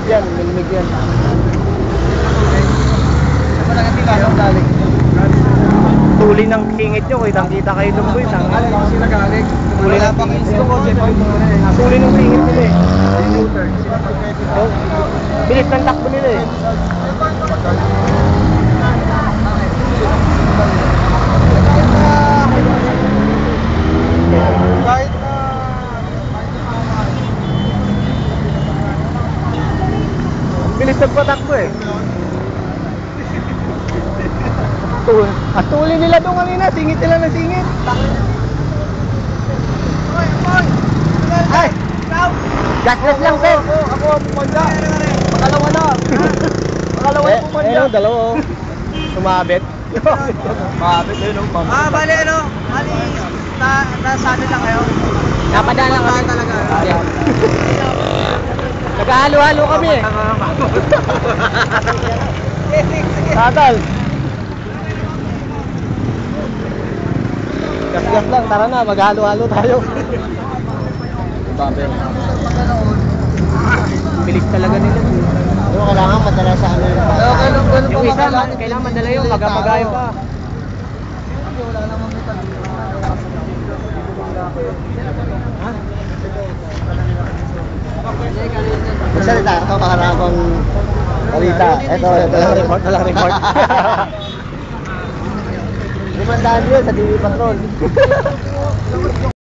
yan, milimig yan. Tuli ng singit nyo, kitang-kita kayo doon boys. Tuli ng singit nyo. Tuli ng singit nila eh. Bilis ng takbo nila eh. Kahit na bilis nagpatakbo eh. At tuli nila doon kanina, singit nila ng singit. Ay! Gasless lang sir. ako pumunta. Pakalawa na. Pakalawa yung pumunta. Ayun, dalawa oh. Sumabit. Mabit yun ang mabit. Bali ano? Bali, nasa ano lang kayo? Napadaan lang kami. Talaga. Nag-halo-halo kami eh. Tatal. Gas-gas lang, tara na, maghalo-halo tayo. Bilis talaga nila. Pero kailangan madala sa ano yung Yung isa, kailangan madala yung magapagayo pa. Ha? Magsalita ako kaharapang balita. Ito. Walang report. Limandaan yun sa TV Patrol.